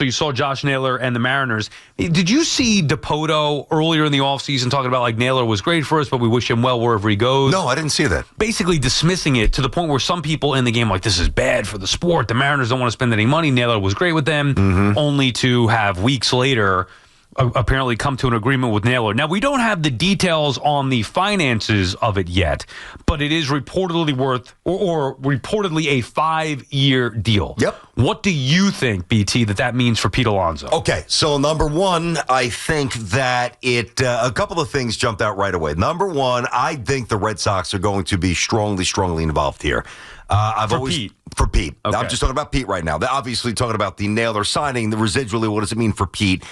So you saw Josh Naylor and the Mariners. Did you see DePoto earlier in the offseason talking about like Naylor was great for us, but we wish him well wherever he goes? No, I didn't see that. Basically dismissing it to the point where some people in the game like, this is bad for the sport. The Mariners don't want to spend any money. Naylor was great with them, only to have weeks later apparently come to an agreement with Naylor. Now, we don't have the details on the finances of it yet, but it is reportedly worth or reportedly a 5-year deal. Yep. What do you think, BT, that means for Pete Alonso? Okay, so number one, I think that a couple of things jumped out right away. Number one, I think the Red Sox are going to be strongly involved here. Pete. For Pete. Okay. I'm just talking about Pete right now. They're obviously talking about the Naylor signing, the residually, what does it mean for Pete?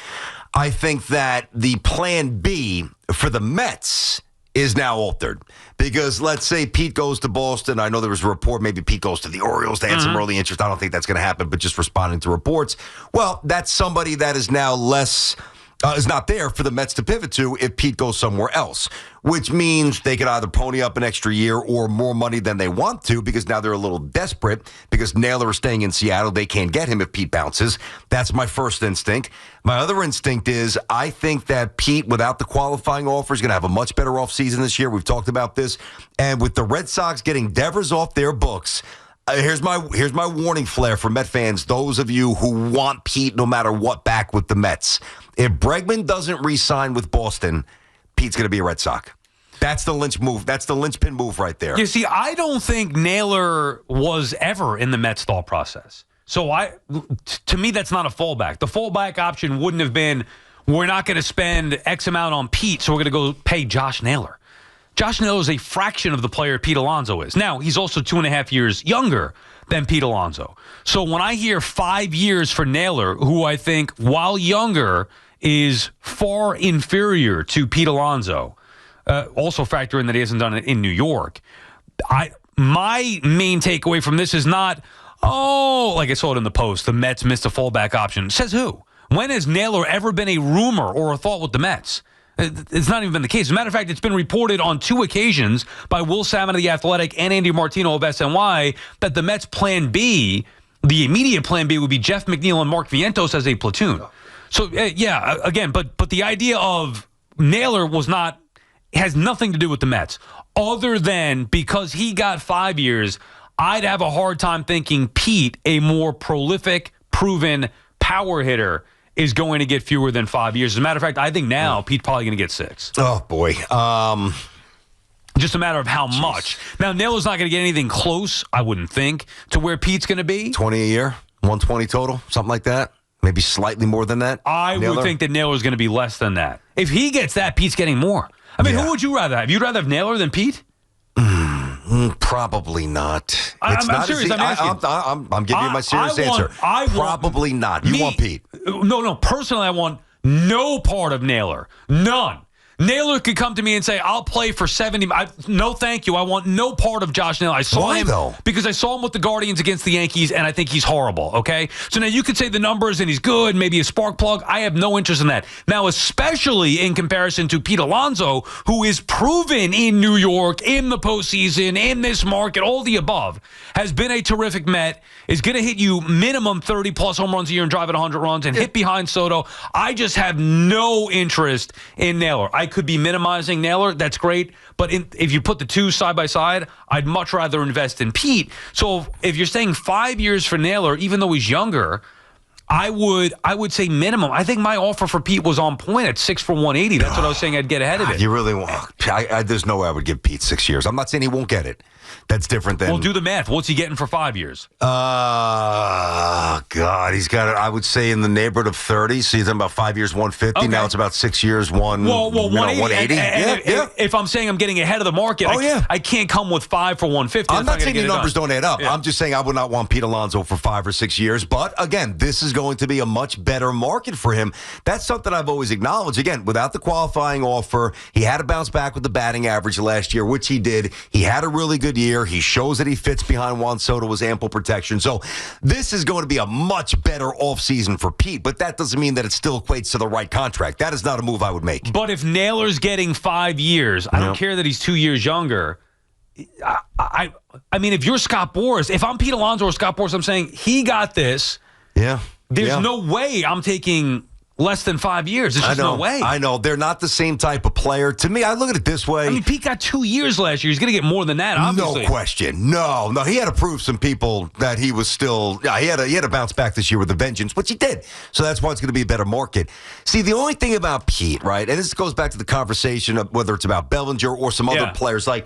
I think that the plan B for the Mets is now altered. Because let's say Pete goes to Boston. I know there was a report maybe Pete goes to the Orioles. They had some early interest. I don't think that's going to happen, but just responding to reports. Well, that's somebody that is now is not there for the Mets to pivot to if Pete goes somewhere else, which means they could either pony up an extra year or more money than they want to because now they're a little desperate because Naylor is staying in Seattle. They can't get him if Pete bounces. That's my first instinct. My other instinct is I think that Pete, without the qualifying offer, is going to have a much better offseason this year. We've talked about this. And with the Red Sox getting Devers off their books, here's my warning flare for Met fans, those of you who want Pete no matter what back with the Mets. If Bregman doesn't re-sign with Boston, Pete's going to be a Red Sox. That's the lynch move. That's the linchpin move right there. You see, I don't think Naylor was ever in the Mets thought process. So to me, that's not a fallback. The fallback option wouldn't have been, we're not going to spend X amount on Pete, so we're going to go pay Josh Naylor. Josh Naylor is a fraction of the player Pete Alonso is. Now, he's also 2.5 years younger than Pete Alonso. So when I hear 5 years for Naylor, who I think, while younger, is far inferior to Pete Alonso, also factor in that he hasn't done it in New York. My main takeaway from this is not, like I saw it in the Post, the Mets missed a fallback option. Says who? When has Naylor ever been a rumor or a thought with the Mets? It's not even been the case. As a matter of fact, it's been reported on 2 occasions by Will Salmon of The Athletic and Andy Martino of SNY that the Mets' plan B, the immediate plan B, would be Jeff McNeil and Mark Vientos as a platoon. So, again, but the idea of Naylor has nothing to do with the Mets, other than because he got 5 years, I'd have a hard time thinking Pete, a more prolific, proven power hitter, is going to get fewer than 5 years. As a matter of fact, I think now Pete's probably going to get 6. Oh, boy. Just a matter of how much. Now, Naylor's not going to get anything close, I wouldn't think, to where Pete's going to be. 20 a year, 120 total, something like that. Maybe slightly more than that. I would think that Naylor's going to be less than that. If he gets that, Pete's getting more. I mean, who would you rather have? You'd rather have Naylor than Pete? Probably not. I'm serious. I'm giving you my serious answer. Probably not. You want Pete? No. Personally, I want no part of Naylor. None. Naylor could come to me and say, I'll play for 70. No, thank you. I want no part of Josh Naylor. Why, though? Because I saw him with the Guardians against the Yankees, and I think he's horrible, okay? So now you could say the numbers, and he's good, maybe a spark plug. I have no interest in that. Now, especially in comparison to Pete Alonso, who is proven in New York, in the postseason, in this market, all the above, has been a terrific Met, is going to hit you minimum 30-plus home runs a year and drive at 100 runs and hit behind Soto. I just have no interest in Naylor. I could be minimizing Naylor. That's great. But if you put the two side by side, I'd much rather invest in Pete. So if you're saying 5 years for Naylor, even though he's younger, I would say minimum. I think my offer for Pete was on point at 6 for 180. That's what I was saying. I'd get ahead of it. You really want? There's no way I would give Pete 6 years. I'm not saying he won't get it. That's different than. Well, do the math. What's he getting for 5 years? God, he's got it. I would say in the neighborhood of 30. So he's talking about 5 years, 150. Okay. Now it's about 6 years, 180. If I'm saying I'm getting ahead of the market, I can't come with 5 for 150. I'm not saying the numbers don't add up. Yeah. I'm just saying I would not want Pete Alonso for 5 or 6 years. But again, this is going to be a much better market for him. That's something I've always acknowledged. Again, without the qualifying offer, he had to bounce back with the batting average last year, which he did. He had a really good year. He shows that he fits behind Juan Soto with ample protection. So this is going to be a much better offseason for Pete, but that doesn't mean that it still equates to the right contract. That is not a move I would make. But if Naylor's getting 5 years, I don't care that he's 2 years younger. I mean, if you're Scott Boras, if I'm Pete Alonso or Scott Boras, I'm saying he got this. Yeah. There's no way I'm taking less than 5 years. There's just no way. I know. They're not the same type of player. To me, I look at it this way. I mean, Pete got 2 years last year. He's going to get more than that, obviously. No question. No. He had to prove some people that he was still. Yeah, he had to bounce back this year with a vengeance, which he did. So that's why it's going to be a better market. See, the only thing about Pete, right, and this goes back to the conversation of whether it's about Bellinger or some other players, like.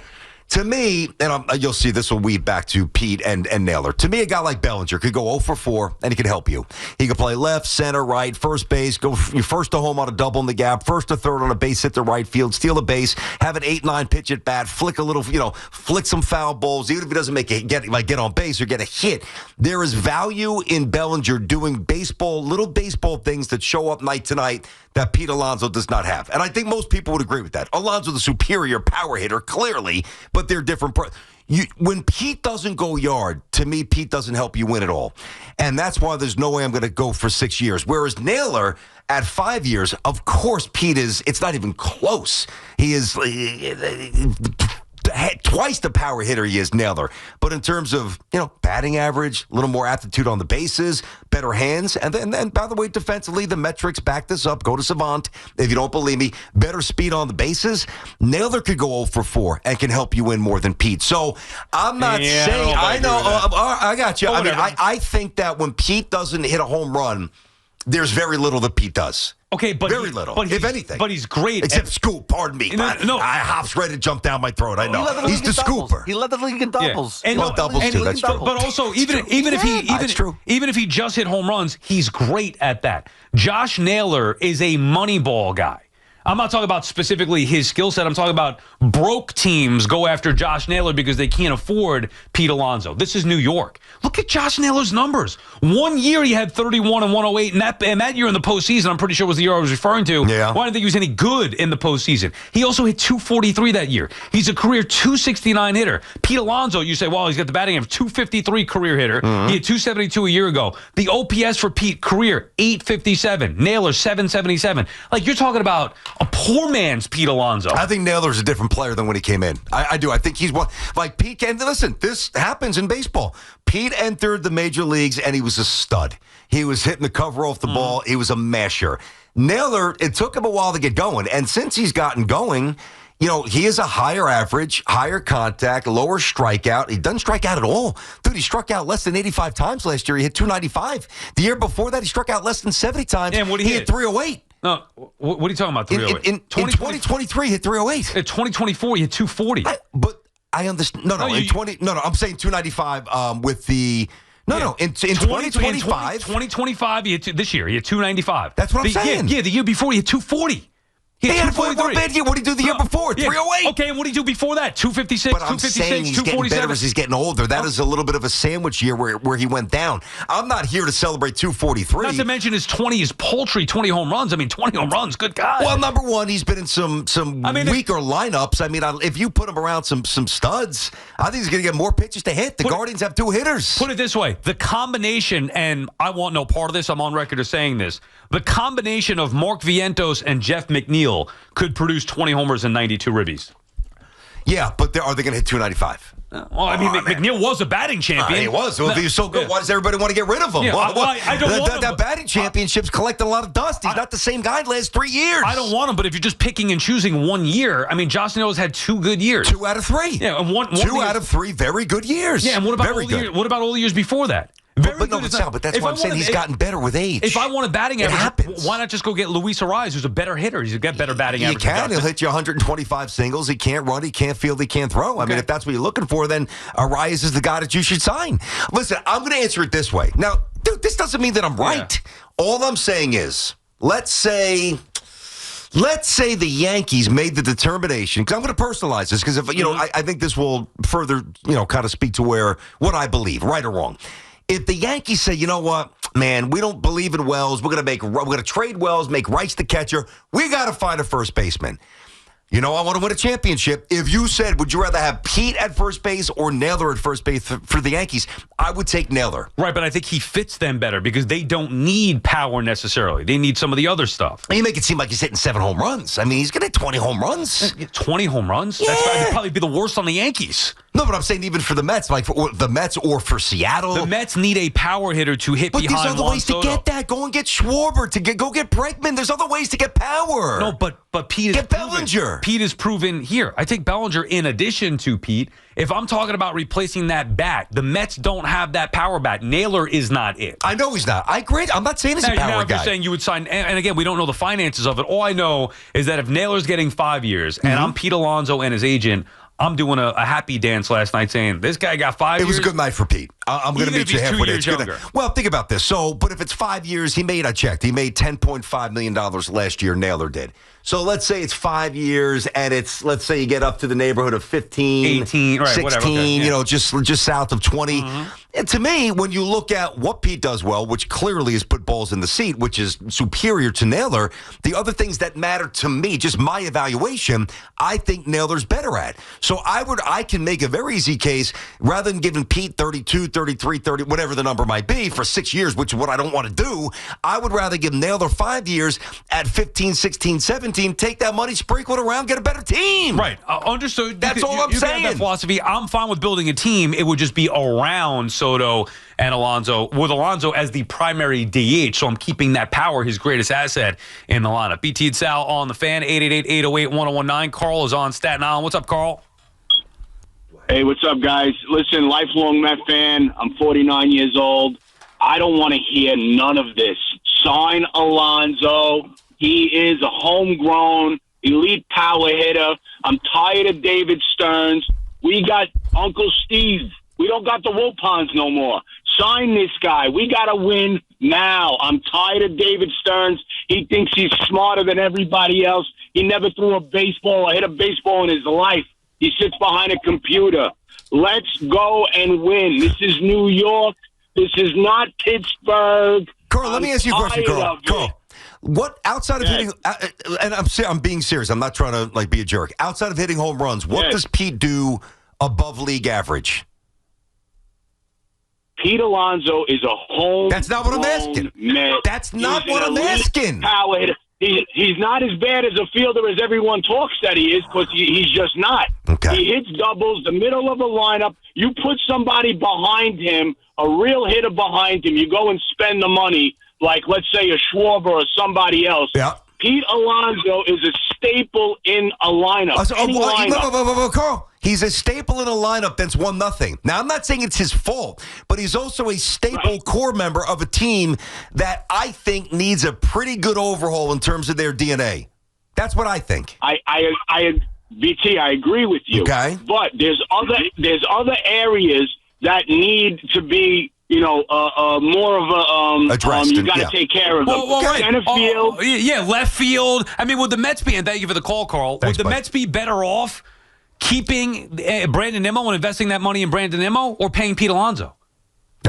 To me, and you'll see this will weave back to Pete and Naylor. To me, a guy like Bellinger could go 0 for 4, and he could help you. He could play left, center, right, first base, go first to home on a double in the gap, first to third on a base hit to right field, steal a base, have an 8-9 pitch at bat, flick a little, flick some foul balls, even if he doesn't get on base or get a hit. There is value in Bellinger doing little baseball things that show up night to night that Pete Alonso does not have. And I think most people would agree with that. Alonso's the superior power hitter, clearly, but they're different. When Pete doesn't go yard, to me, Pete doesn't help you win at all. And that's why there's no way I'm going to go for 6 years. Whereas Naylor, at 5 years, of course, Pete it's not even close. He is twice the power hitter he is, Naylor. But in terms of, batting average, a little more aptitude on the bases, better hands, and then by the way, defensively, the metrics back this up. Go to Savant if you don't believe me. Better speed on the bases. Naylor could go 0 for 4 and can help you win more than Pete. So I'm not saying, I got you. I mean, I think that when Pete doesn't hit a home run, there's very little that Pete does. Okay, but very little, if anything. But he's great. Except scoop, pardon me. Hops ready to jump down my throat. I know. He's the scooper. He led the league in doubles. Yeah. And doubles too. That's true. But also, even if he just hit home runs, he's great at that. Josh Naylor is a money ball guy. I'm not talking about specifically his skill set. I'm talking about broke teams go after Josh Naylor because they can't afford Pete Alonso. This is New York. Look at Josh Naylor's numbers. 1 year he had 31 and 108, and that year in the postseason, I'm pretty sure was the year I was referring to. Yeah. Well, I didn't think he was any good in the postseason. He also hit 243 that year. He's a career 269 hitter. Pete Alonso, you say, well, he's got the batting of 253 career hitter. Mm-hmm. He had 272 a year ago. The OPS for Pete, career 857. Naylor 777. Like, you're talking about a poor man's Pete Alonso. I think Naylor's a different player than when he came in. I do. I think he's one. Like Pete, and listen, this happens in baseball. Pete entered the major leagues, and he was a stud. He was hitting the cover off the ball. He was a masher. Naylor, it took him a while to get going. And since he's gotten going, he is a higher average, higher contact, lower strikeout. He doesn't strike out at all. Dude, he struck out less than 85 times last year. He hit 295. The year before that, he struck out less than 70 times. And what he hit 308. No, what are you talking about, 308? In 2023, he hit 308. In 2024, he hit 240. But I understand. No, I'm saying 295 with the... No, in 2025. 2025, he hit this year, he hit 295. That's what I'm saying. Yeah, the year before, he hit 240. He had one bad year. What did he do the year before? 308. Okay, and what did he do before that? 256, but I'm 256, saying he's getting better as he's getting older. That is a little bit of a sandwich year where he went down. I'm not here to celebrate 243. Not to mention his paltry 20 home runs. I mean, 20 home runs, good God. Well, number one, he's been in some weaker lineups. I mean, if you put him around some studs, I think he's going to get more pitches to hit. The Guardians have 2 hitters. Put it this way. The combination, and I want no part of this, I'm on record as saying this, the combination of Mark Vientos and Jeff McNeil could produce 20 homers and 92 ribbies. Yeah, but are they going to hit 295? Well, I mean, McNeil was a batting champion. He was. Well, if he was so good, why does everybody want to get rid of him? Yeah, I don't want him. That batting championship's collecting a lot of dust. He's not the same guy the last 3 years. I don't want him, but if you're just picking and choosing 1 year, I mean, Josh Naylor's had 2 good years. 2 out of 3. Yeah, and one 2 out of 3 very good years. Yeah, and what about all the years before that? But that's why I'm saying he's gotten better with age. If I want a batting average, why not just go get Luis Ariz, who's a better hitter? He's got better batting average. He can. He'll hit you 125 singles. He can't run. He can't field. He can't throw. I mean, if that's what you're looking for, then Ariz is the guy that you should sign. Listen, I'm going to answer it this way. Now, dude, this doesn't mean that I'm right. Yeah. All I'm saying is, let's say the Yankees made the determination, because I'm going to personalize this, because if I think this will further, kind of speak to what I believe, right or wrong. If the Yankees say, you know what, man, we don't believe in Wells, we're going to trade Wells, make Rice the catcher, we got to find a first baseman. I want to win a championship. If you said, would you rather have Pete at first base or Naylor at first base for the Yankees, I would take Naylor. Right, but I think he fits them better because they don't need power necessarily. They need some of the other stuff. You make it seem like he's hitting 7 home runs. I mean, he's going to hit 20 home runs. 20 home runs? Yeah. That'd probably be the worst on the Yankees. No, but I'm saying even for the Mets, like for the Mets or for Seattle. The Mets need a power hitter to hit behind Juan Soto. But there's other ways to get that. Go and get Schwarber. Go get Bregman. There's other ways to get power. No, but Pete is get Bellinger. Pete is proven here. I take Bellinger in addition to Pete. If I'm talking about replacing that bat, the Mets don't have that power bat. Naylor is not it. I know he's not. I agree. I'm not saying he's a power if guy. You're saying you would sign, and again, we don't know the finances of it. All I know is that if Naylor's getting 5 years, and I'm Pete Alonso and his agent, I'm doing a happy dance last night saying, this guy got 5 years. It was a good night for Pete. I'm going to meet you halfway there. Well, think about this. So, but if it's 5 years, I checked. He made $10.5 million last year, Naylor did. So let's say it's 5 years, and let's say you get up to the neighborhood of 15, 18, right, 16, whatever, okay, yeah. just south of 20. And to me, when you look at what Pete does well, which clearly is put balls in the seat, which is superior to Naylor, the other things that matter to me, just my evaluation, I think Naylor's better at. So I can make a very easy case, rather than giving Pete 32, 33, 30, whatever the number might be, for 6 years, which is what I don't want to do. I would rather give Naylor 5 years at 15, 16, 17, take that money, sprinkle it around, get a better team. Right. Understood. That's all I'm saying. You get that philosophy. I'm fine with building a team. It would just be around Soto and Alonso, with Alonso as the primary DH. So I'm keeping that power, his greatest asset, in the lineup. BT and Sal on the Fan, 888-808-1019. Carl is on Staten Island. What's up, Carl? Hey, what's up, guys? Listen, lifelong Met fan. I'm 49 years old. I don't want to hear none of this. Sign Alonso. He is a homegrown, elite power hitter. I'm tired of David Stearns. We got Uncle Steve. We don't got the Wilpons no more. Sign this guy. We got to win now. I'm tired of David Stearns. He thinks he's smarter than everybody else. He never threw a baseball or hit a baseball in his life. He sits behind a computer. Let's go and win. This is New York. This is not Pittsburgh. Carl, let me ask you a question, Carl. What outside of hitting? And I'm being serious. I'm not trying to be a jerk. Outside of hitting home runs, what does Pete do above league average? Pete Alonso is a home. That's not what I'm asking. That's not what I'm asking. Power hitter. He's not as bad as a fielder as everyone talks that he is, because he's just not. Okay. He hits doubles, the middle of the lineup. You put somebody behind him, a real hitter behind him. You go and spend the money, like, let's say, a Schwarber or somebody else. Yeah. Pete Alonso is a staple in a lineup. Carl, he's a staple in a lineup that's 1-0. Now, I'm not saying it's his fault, but he's also a staple core member of a team that I think needs a pretty good overhaul in terms of their DNA. That's what I think. BT, I agree with you. Okay. But there's other areas that need to be, more of a addressed. You got to take care of them. Center field. Left field. I mean, would the Mets be, and thank you for the call, Carl, would the Mets be better off keeping Brandon Nimmo and investing that money in Brandon Nimmo, or paying Pete Alonso?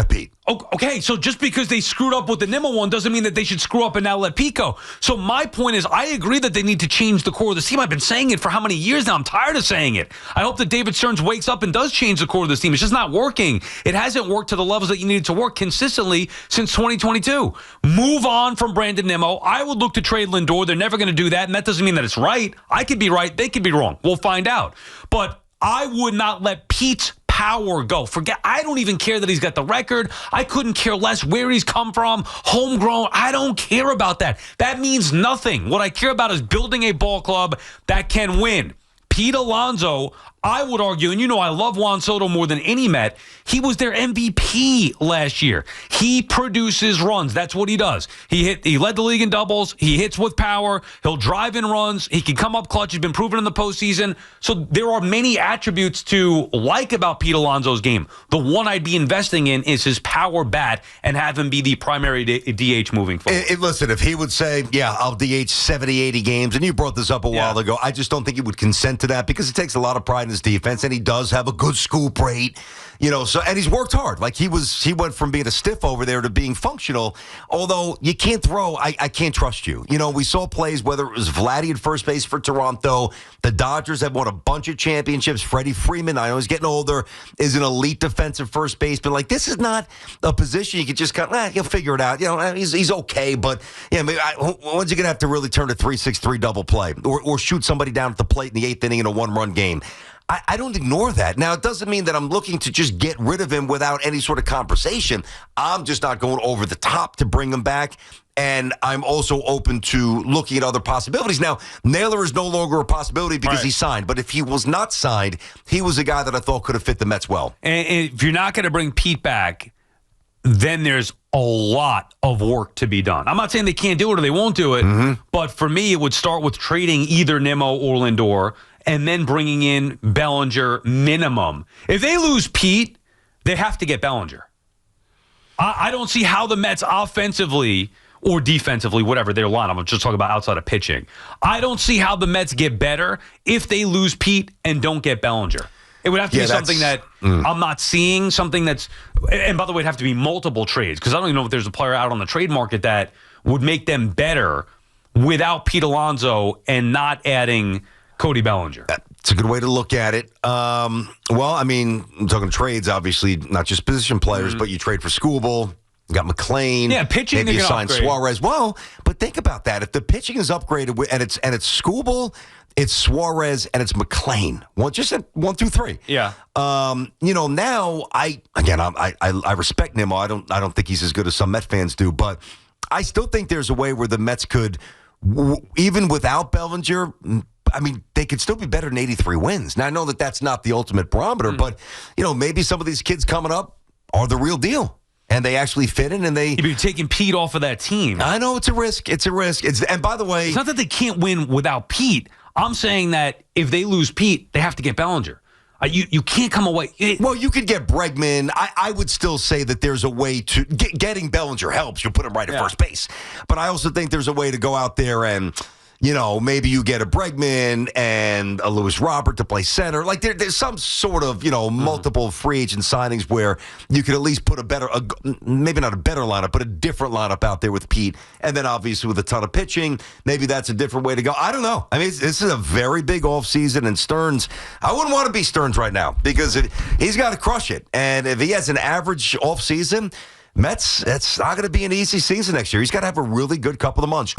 Pete. Okay, so just because they screwed up with the Nimmo one doesn't mean that they should screw up and now let Pete go. So my point is, I agree that they need to change the core of the team. I've been saying it for how many years now? I'm tired of saying it. I hope that David Stearns wakes up and does change the core of this team. It's just not working. It hasn't worked to the levels that you needed to work consistently since 2022. Move on from Brandon Nimmo. I would look to trade Lindor. They're never going to do that, and that doesn't mean that it's right. I could be right. They could be wrong. We'll find out. But I would not let Pete's power go. I don't even care that he's got the record. I couldn't care less where he's come from, homegrown. I don't care about that. That means nothing. What I care about is building a ball club that can win. Pete Alonso, I would argue, and I love Juan Soto more than any Met, he was their MVP last year. He produces runs. That's what he does. He led the league in doubles. He hits with power. He'll drive in runs. He can come up clutch. He's been proven in the postseason. So there are many attributes to like about Pete Alonso's game. The one I'd be investing in is his power bat and have him be the primary DH moving forward. Listen, if he would say, I'll DH 70, 80 games, and you brought this up a while ago, I just don't think he would consent to that, because it takes a lot of pride in his defense, and he does have a good scoop rate, and he's worked hard. Like he went from being a stiff over there to being functional. Although you can't throw, I can't trust you. We saw plays, whether it was Vladdy at first base for Toronto, the Dodgers have won a bunch of championships. Freddie Freeman, I know he's getting older, is an elite defensive first baseman. Like, this is not a position you can just he'll figure it out. He's okay, but when's he gonna have to really turn a 3-6-3 double play or shoot somebody down at the plate in the 8th inning in a 1-run game? I don't ignore that. Now, it doesn't mean that I'm looking to just get rid of him without any sort of conversation. I'm just not going over the top to bring him back. And I'm also open to looking at other possibilities. Now, Naylor is no longer a possibility because he signed. But if he was not signed, he was a guy that I thought could have fit the Mets well. And if you're not going to bring Pete back, then there's a lot of work to be done. I'm not saying they can't do it or they won't do it, but for me, it would start with trading either Nimmo or Lindor and then bringing in Bellinger minimum. If they lose Pete, they have to get Bellinger. I don't see how the Mets offensively or defensively, whatever their line, I'm just talking about outside of pitching. I don't see how the Mets get better if they lose Pete and don't get Bellinger. It would have to be something that I'm not seeing, something that's, and by the way, it'd have to be multiple trades, because I don't even know if there's a player out on the trade market that would make them better without Pete Alonso and not adding Cody Bellinger. It's a good way to look at it. Well, I mean, I'm talking trades, obviously, not just position players, but you trade for Skubal. You got McLean. Yeah, pitching. Maybe you sign Suarez. Well, but think about that. If the pitching is upgraded and it's Skubal, it's Suarez, and it's McLean. Well, just at 1, 2, 3. Yeah. Now I respect Nimmo. I don't think he's as good as some Met fans do, but I still think there's a way where the Mets could, even without Bellinger, I mean, they could still be better than 83 wins. Now, I know that that's not the ultimate barometer, but, maybe some of these kids coming up are the real deal. And they actually fit in, and they... You're taking Pete off of that team. I know, it's a risk. It's a risk. And by the way... It's not that they can't win without Pete. I'm saying that if they lose Pete, they have to get Bellinger. You can't come away... Well, you could get Bregman. I would still say that there's a way to... Getting Bellinger helps. You put him right at first base. But I also think there's a way to go out there and... maybe you get a Bregman and a Lewis Robert to play center. Like there's some sort of, multiple free agent signings where you could at least put maybe not a better lineup, but a different lineup out there with Pete. And then obviously with a ton of pitching, maybe that's a different way to go. I don't know. I mean, this is a very big offseason, and Stearns, I wouldn't want to be Stearns right now because he's got to crush it. And if he has an average offseason, Mets, it's not going to be an easy season next year. He's got to have a really good couple of months.